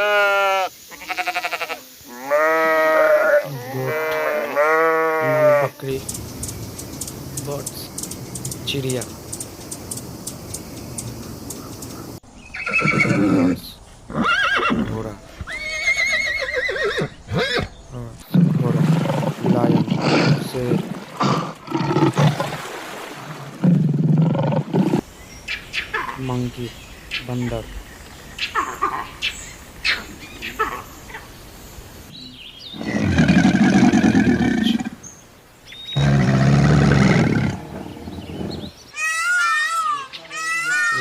goat, नल बकरी, birds, चिड़िया, horse, घोड़ा, घोड़ा, lion, शेर, monkey, बंदर,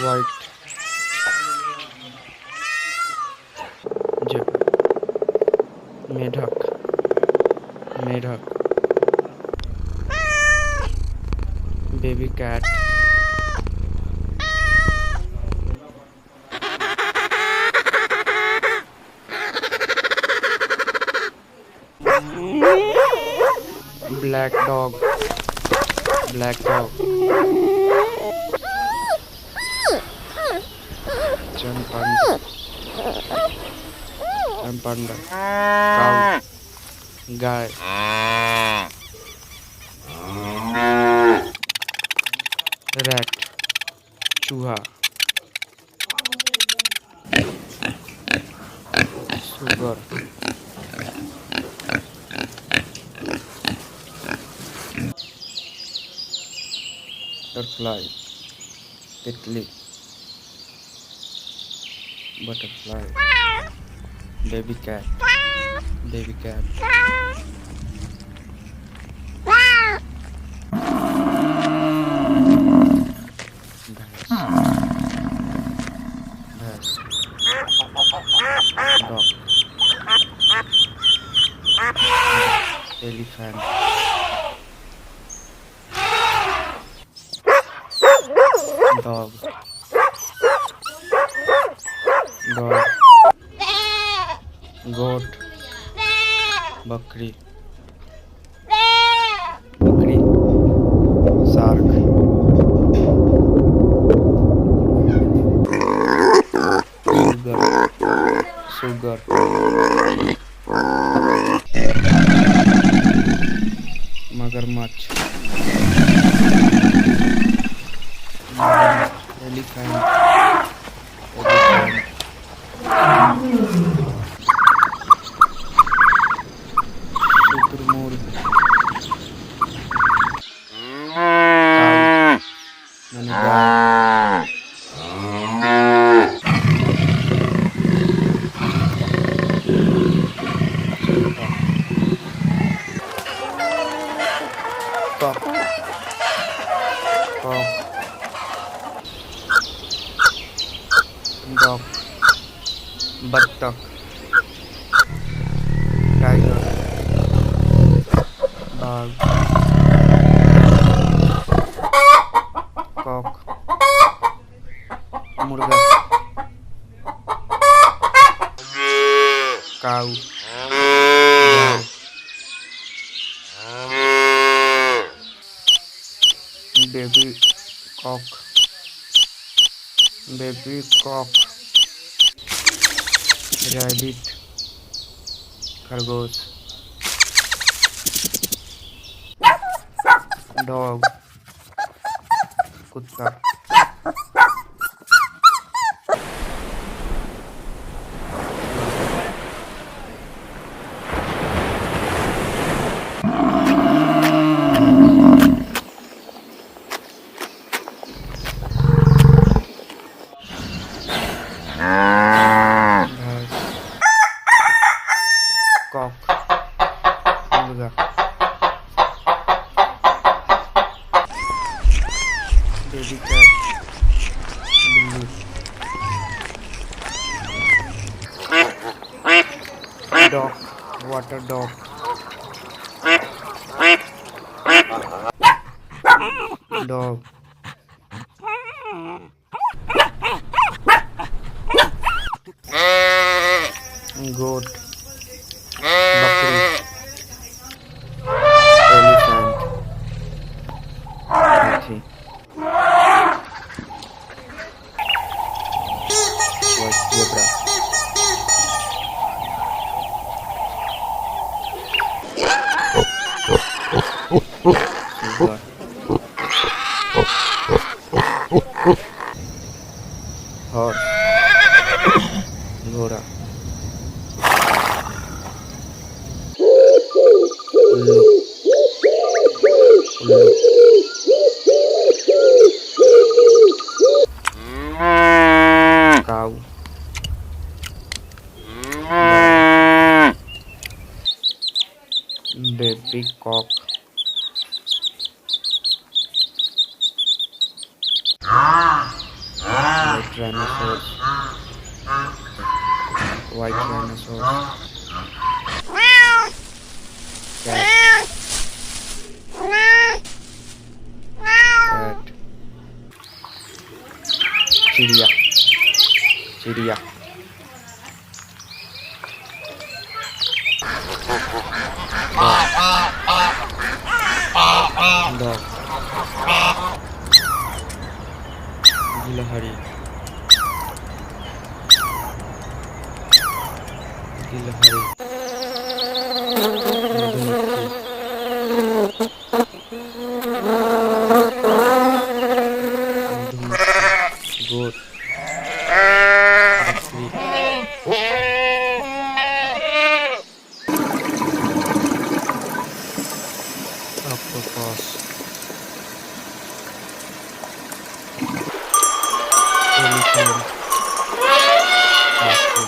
white, zebra, मेढक, मेढक, baby cat, black dog, black dog, chimpanzee, cow, गाय, rat, चूहा, सुगर, butterfly, तितली, butterfly, baby cat, baby cat, भैंस, dog, elephant, dog, dog, goat, बकरी, बकरी, shark, sugar, मगरमच्छ, elephant, शुतुरमुर्ग, गाय, cock, dog, बत्तख, टाइगर, बाघ, कॉक, मुर्गा, काऊ, गाय, बेबी कॉक, रैबिट, खरगोश, डॉग, कुत्ता, कॉक, मुर्गा, बेबी कैट, बिल्ली, dog, water dog, dog, goat, बकरी, एलिफेंट, हाथी, white zebra, घोड़ा उल्लू उल्लू काऊ गाय baby cock white rhinoceros white rhinoceros cat cat चिड़िया चिड़िया डॉग गिलहरी गिलहरी मधुमक्खी गोट बकरी ऑक्टोपस एलिफेंट हाथी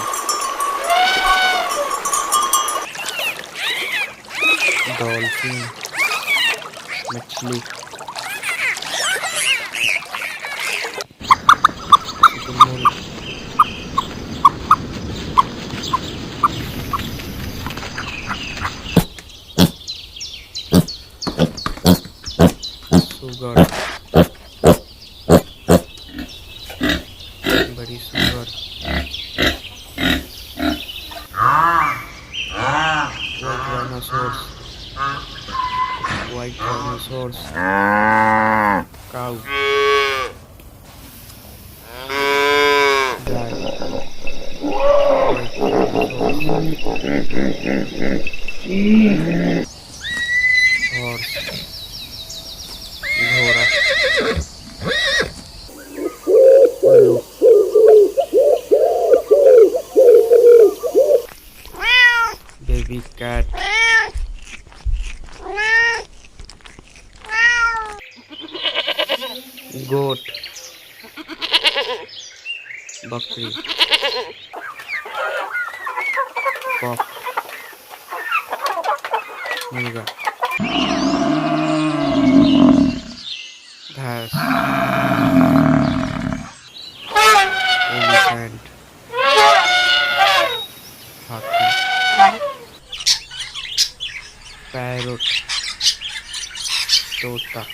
डॉल्फिन मछली शुतुरमुर्ग सुगर बड़ी सुगर white rhinoceros cow गाय white rhinoceros horse घोड़ा उल्लू बेबी कैट गोट बकरी कॉक मुर्गा भैंस एलिफेंट हाथी पैरोट तोता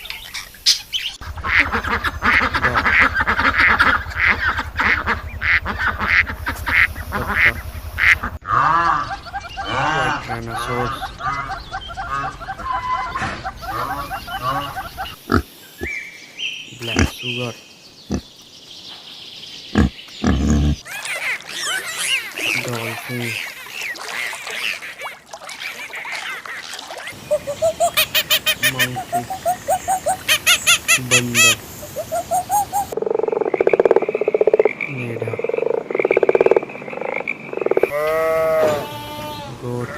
white rhinoceros black sugar dolphin monkey बंदर मेढक गोट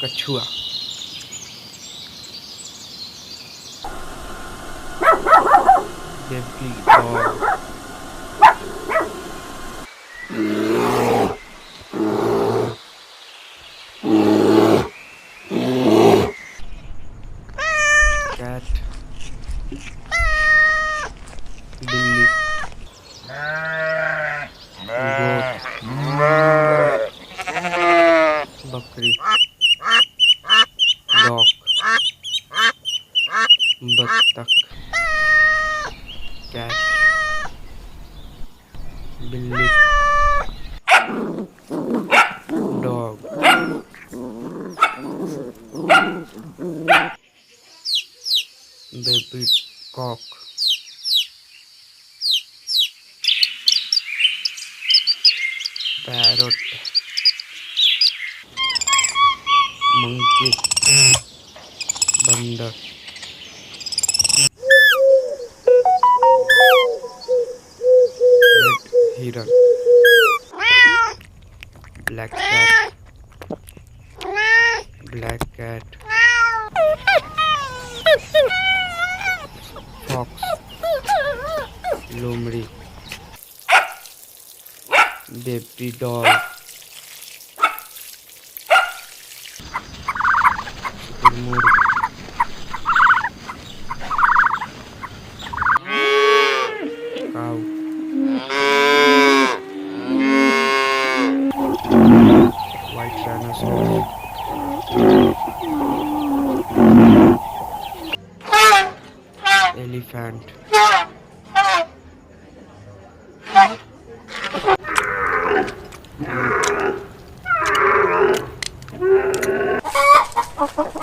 कछुआ बेबी डॉग कैट बिल्ली गोट बकरी डॉग बत्तख कैट बिल्ली dog baby cock parrot monkey बंदर hiran, black cat, black cat, fox, lomri, baby dog, murmur, cow, white rhinoceros, elephant, goat,